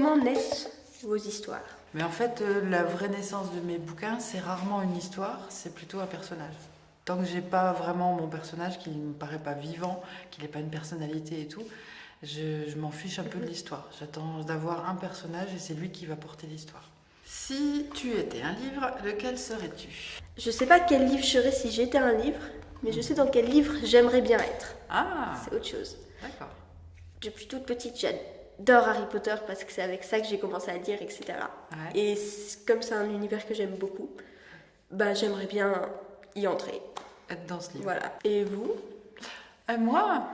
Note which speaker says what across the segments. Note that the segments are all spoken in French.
Speaker 1: Comment naissent vos histoires?
Speaker 2: Mais en fait, la vraie naissance de mes bouquins, c'est rarement une histoire, c'est plutôt un personnage. Tant que j'ai pas vraiment mon personnage qui me paraît pas vivant, qu'il n'ait pas une personnalité et tout, je m'en fiche un peu de l'histoire. J'attends d'avoir un personnage et c'est lui qui va porter l'histoire. Si tu étais un livre, lequel serais-tu?
Speaker 1: Je sais pas quel livre je serais si j'étais un livre, mais je sais dans quel livre j'aimerais bien être.
Speaker 2: Ah,
Speaker 1: C'est autre chose.
Speaker 2: d'accord.
Speaker 1: Depuis toute petite, j'adore Harry Potter parce que c'est avec ça que j'ai commencé à lire, etc.
Speaker 2: Ouais.
Speaker 1: Et comme c'est un univers que j'aime beaucoup, bah j'aimerais bien y entrer.
Speaker 2: Être dans ce livre.
Speaker 1: Voilà. Et vous?
Speaker 2: Moi,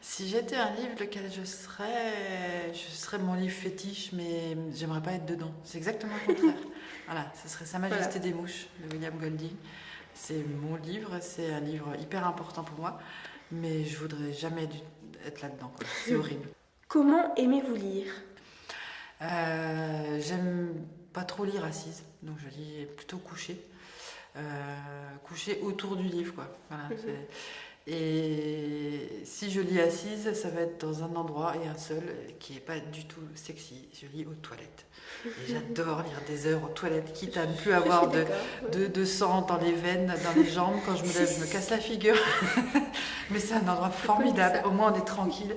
Speaker 2: si j'étais un livre, lequel je serais mon livre fétiche, mais j'aimerais pas être dedans. C'est exactement le contraire. Voilà, ce serait Sa Majesté des Mouches de William Golding. C'est mon livre, c'est un livre hyper important pour moi, mais je voudrais jamais être là-dedans, quoi. C'est horrible.
Speaker 1: Comment aimez-vous lire?
Speaker 2: J'aime pas trop lire assise, donc je lis plutôt couchée. Couchée autour du livre, quoi. Voilà, et si je lis assise, ça va être dans un endroit et un seul qui est pas du tout sexy. Je lis aux toilettes. Et j'adore lire des heures aux toilettes, quitte à ne plus avoir de sang dans les veines, dans les jambes. Quand je me lève, je me casse la figure. Mais c'est un endroit formidable. Au moins, on est tranquille.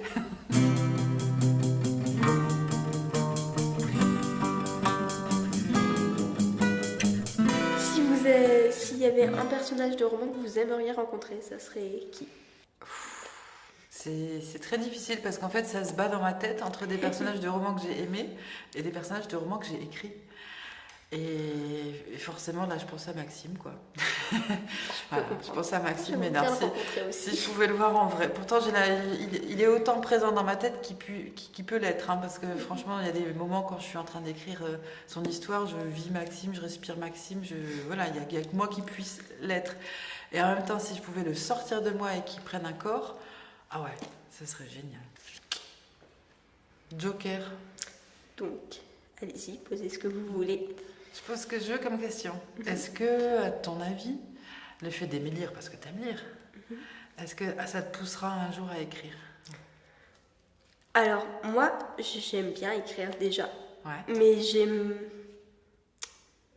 Speaker 1: S'il y avait un personnage de roman que vous aimeriez rencontrer, ça serait qui?
Speaker 2: C'est très difficile parce qu'en fait, ça se bat dans ma tête entre des personnages de romans que j'ai aimés et des personnages de romans que j'ai écrits. Et forcément, là, je pense à Maxime, quoi. Voilà, je pense à Maxime Ménard. Si je pouvais le voir en vrai. Pourtant, il est autant présent dans ma tête qu'il peut l'être. Hein, parce que franchement, il y a des moments quand je suis en train d'écrire son histoire, je vis Maxime, je respire Maxime. Voilà, il n'y a que moi qui puisse l'être. Et en même temps, si je pouvais le sortir de moi et qu'il prenne un corps, ah ouais, ce serait génial. Joker.
Speaker 1: Donc, allez-y, posez ce que vous voulez.
Speaker 2: Je pose ce que je veux comme question. Est-ce que, à ton avis, le fait d'aimer lire, parce que tu aimes lire, est-ce que ça te poussera un jour à écrire?
Speaker 1: Alors, moi, j'aime bien écrire déjà.
Speaker 2: Ouais.
Speaker 1: Mais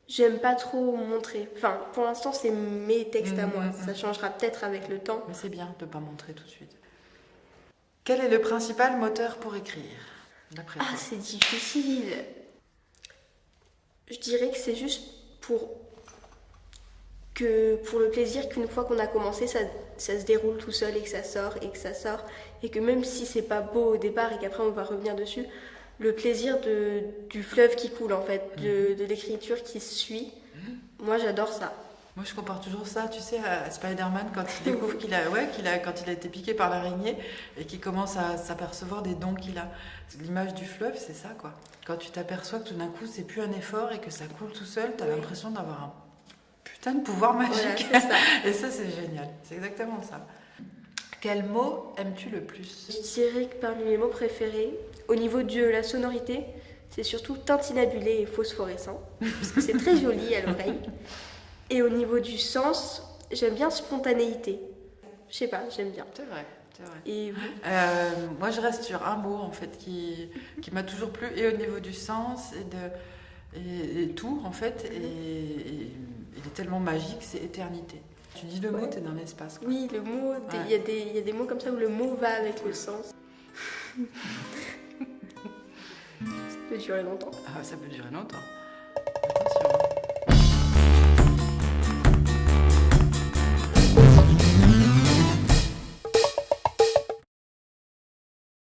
Speaker 1: j'aime pas trop montrer. Enfin, pour l'instant, c'est mes textes à moi. Ça changera peut-être avec le temps.
Speaker 2: Mais c'est bien de ne pas montrer tout de suite. Quel est le principal moteur pour écrire, d'après toi?
Speaker 1: C'est difficile. Je dirais que c'est juste pour le plaisir qu'une fois qu'on a commencé, ça se déroule tout seul et que ça sort et que ça sort. Et que même si c'est pas beau au départ et qu'après on va revenir dessus, le plaisir du fleuve qui coule en fait, de l'écriture qui suit, moi j'adore ça.
Speaker 2: Moi, je compare toujours ça, tu sais, à Spider-Man quand il découvre quand il a été piqué par l'araignée et qu'il commence à s'apercevoir des dons qu'il a. L'image du fleuve, c'est ça, quoi. Quand tu t'aperçois que tout d'un coup, c'est plus un effort et que ça coule tout seul, t'as l'impression d'avoir un putain de pouvoir magique.
Speaker 1: Voilà, c'est ça.
Speaker 2: Et ça, c'est génial. C'est exactement ça. Quel mot aimes-tu le plus?
Speaker 1: Je dirais que parmi mes mots préférés, au niveau de la sonorité, c'est surtout tintinabulé et phosphorescent, parce que c'est très joli à l'oreille. Et au niveau du sens, j'aime bien spontanéité. Je sais pas, j'aime bien.
Speaker 2: C'est vrai, c'est vrai.
Speaker 1: Et vous?
Speaker 2: Moi, je reste sur un mot, en fait, qui m'a toujours plu, et au niveau du sens, et tout, en fait, et il est tellement magique, c'est éternité. Tu dis le mot, t'es dans l'espace, quoi.
Speaker 1: Oui, le mot, il y a des mots comme ça où le mot va avec le sens. Ça peut durer longtemps.
Speaker 2: Ah, ça peut durer longtemps.